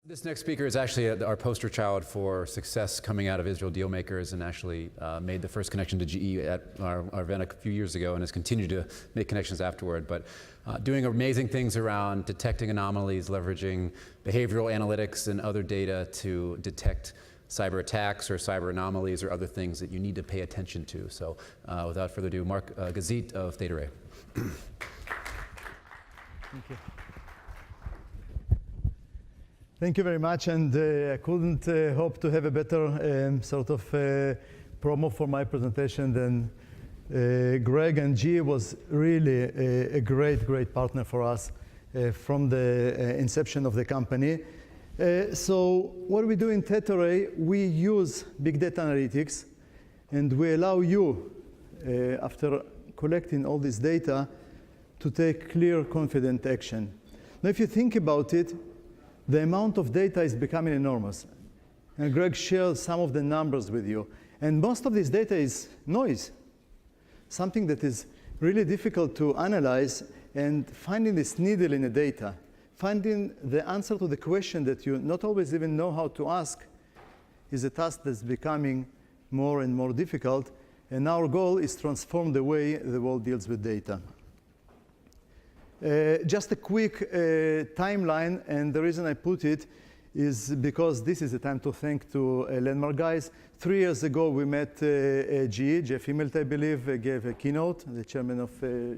This next speaker is actually our poster child for success coming out of Israel Dealmakers, and actually made the first connection to GE at our event a few years ago, and has continued to make connections afterward. But doing amazing things around detecting anomalies, leveraging behavioral analytics and other data to detect cyber attacks or cyber anomalies or other things that you need to pay attention to. So without further ado, Mark Gazit of ThetaRay. Thank you. Thank you very much, and I couldn't hope to have a better sort of promo for my presentation than Greg, and G was really a great partner for us from the inception of the company. So what we do in ThetaRay, we use big data analytics, and we allow you, after collecting all this data, to take clear, confident action. Now, if you think about it, the amount of data is becoming enormous. And Greg shared some of the numbers with you. And most of this data is noise, something that is really difficult to analyze, and finding this needle in the data, finding the answer to the question that you not always even know how to ask, is a task that's becoming more and more difficult. And our goal is to transform the way the world deals with data. Just a quick timeline, and the reason I put it is because this is the time to thank to Landmark guys. 3 years ago, we met GE, Jeff Immelt, I believe, gave a keynote, the chairman of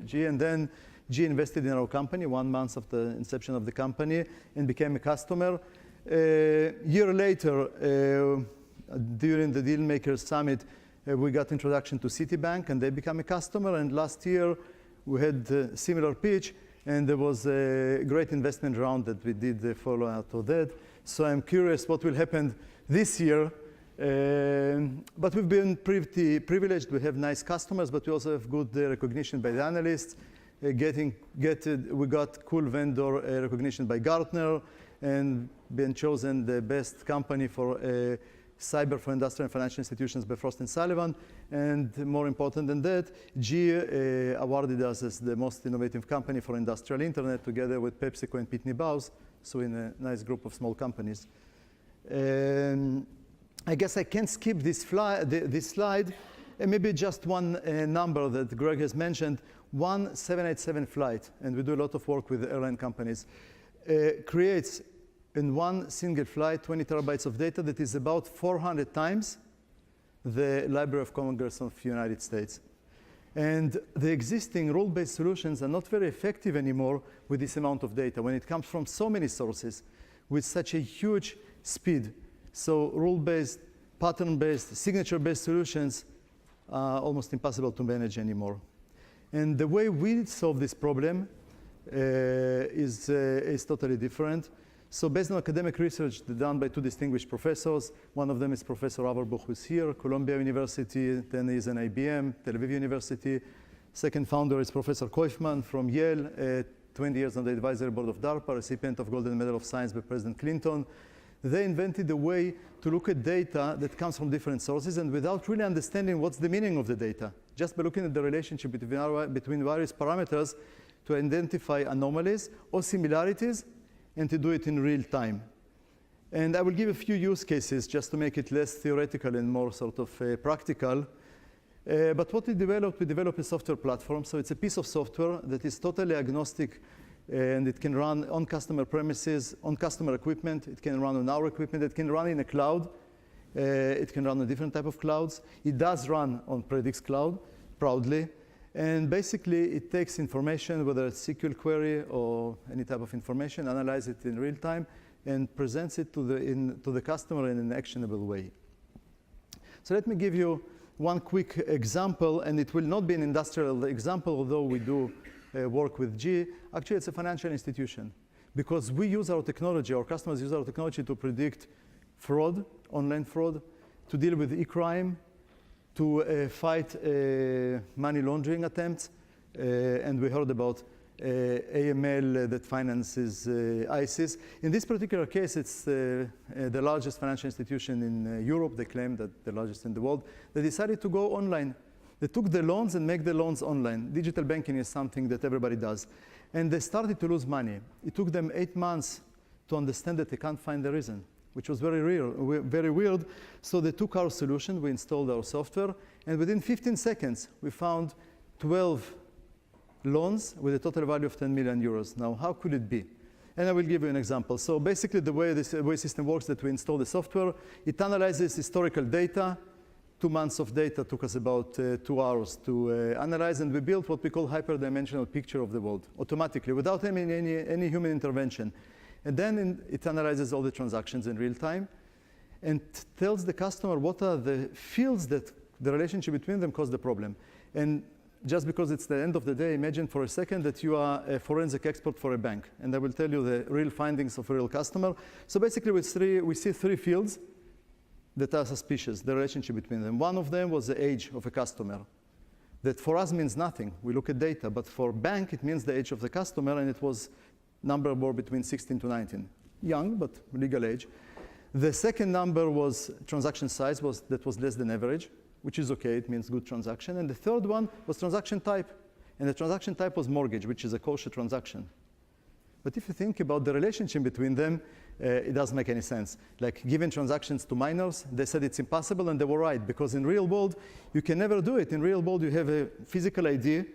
GE, and then GE invested in our company 1 month after the inception of the company and became a customer. A year later, during the Dealmakers Summit, we got introduction to Citibank, and they became a customer, and last year, we had a similar pitch, and there was a great investment round that we did follow out of that. So I'm curious what will happen this year. But we've been pretty privileged. We have nice customers, but we also have good recognition by the analysts. We got cool vendor recognition by Gartner, and been chosen the best company for cyber for industrial and financial institutions by Frost & Sullivan. And more important than that, GE awarded us as the most innovative company for industrial internet, together with PepsiCo and Pitney Bowes, so in a nice group of small companies. I guess I can't skip this slide. And maybe just one number that Greg has mentioned, one 787 flight, and we do a lot of work with airline companies, creates in one single flight 20 terabytes of data that is about 400 times the Library of Congress of the United States. And the existing rule-based solutions are not very effective anymore with this amount of data when it comes from so many sources with such a huge speed. So rule-based, pattern-based, signature-based solutions are almost impossible to manage anymore. And the way we solve this problem is totally different. So based on academic research done by 2 distinguished professors, one of them is Professor Averbuch, who's here, Columbia University, then he's an IBM, Tel Aviv University. Second founder is Professor Koifman from Yale, 20 years on the advisory board of DARPA, recipient of Golden Medal of Science by President Clinton. They invented a way to look at data that comes from different sources, and without really understanding what's the meaning of the data, just by looking at the relationship between various parameters to identify anomalies or similarities, and to do it in real time. And I will give a few use cases just to make it less theoretical and more sort of practical. But what we developed a software platform. So it's a piece of software that is totally agnostic, and it can run on customer premises, on customer equipment. It can run on our equipment. It can run in a cloud. It can run on different type of clouds. It does run on Predix Cloud, proudly. And basically, it takes information, whether it's SQL query or any type of information, analyze it in real time, and presents it to the customer in an actionable way. So let me give you one quick example, and it will not be an industrial example, although we do work with G. Actually, it's a financial institution. Because we use our technology, our customers use our technology to predict fraud, online fraud, to deal with e-crime, to fight money laundering attempts, and we heard about AML that finances ISIS. In this particular case, it's the largest financial institution in Europe. They claim that the largest in the world. They decided to go online. They took the loans and make the loans online. Digital banking is something that everybody does. And they started to lose money. It took them 8 months to understand that they can't find the reason, which was very weird. So they took our solution, we installed our software, and within 15 seconds, we found 12 loans with a total value of 10 million euros. Now, how could it be? And I will give you an example. So basically, the way this system works, that we install the software, it analyzes historical data. 2 months of data took us about 2 hours to analyze, and we built what we call hyperdimensional picture of the world automatically, without any human intervention. And then it analyzes all the transactions in real time and tells the customer what are the fields that the relationship between them caused the problem. And just because it's the end of the day, imagine for a second that you are a forensic expert for a bank, and I will tell you the real findings of a real customer. So basically, we see 3 fields that are suspicious, the relationship between them. One of them was the age of a customer. That for us means nothing. We look at data, but for bank, it means the age of the customer, and it was number were between 16 to 19. Young, but legal age. The second number was transaction size, that was less than average, which is okay, it means good transaction. And the third one was transaction type. And the transaction type was mortgage, which is a kosher transaction. But if you think about the relationship between them, it doesn't make any sense. Like giving transactions to minors, they said it's impossible, and they were right, because in real world, you can never do it. In real world, you have a physical ID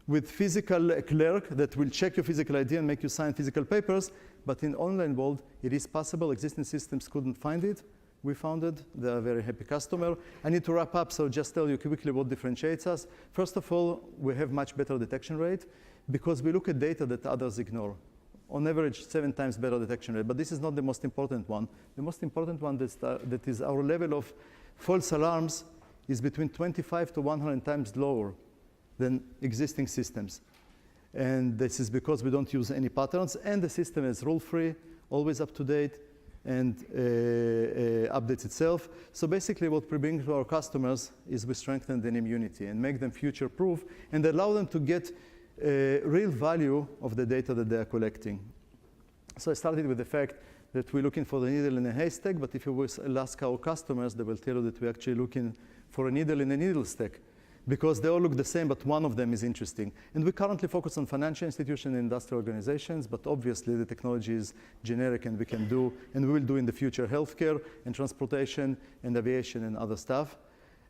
with physical clerk that will check your physical ID and make you sign physical papers. But in online world, it is possible. Existing systems couldn't find it. We found it. They're a very happy customer. I need to wrap up, so just tell you quickly what differentiates us. First of all, we have much better detection rate because we look at data that others ignore. On average, 7 times better detection rate. But this is not the most important one. The most important one that is our level of false alarms is between 25 to 100 times lower than existing systems. And this is because we don't use any patterns, and the system is rule-free, always up to date, and updates itself. So basically what we bring to our customers is we strengthen their immunity and make them future-proof and allow them to get real value of the data that they are collecting. So I started with the fact that we're looking for the needle in a haystack, but if you will ask our customers, they will tell you that we're actually looking for a needle in a needle stack, because they all look the same, but one of them is interesting. And we currently focus on financial institutions and industrial organizations, but obviously the technology is generic, and we can do, and we will do in the future, healthcare and transportation and aviation and other stuff.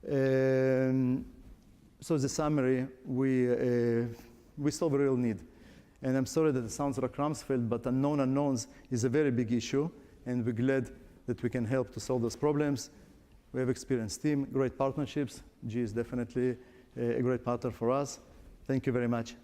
So as a summary, we solve a real need. And I'm sorry that it sounds like Rumsfeld, but unknown unknowns is a very big issue, and we're glad that we can help to solve those problems. We have experienced team, great partnerships. G is definitely a great partner for us. Thank you very much.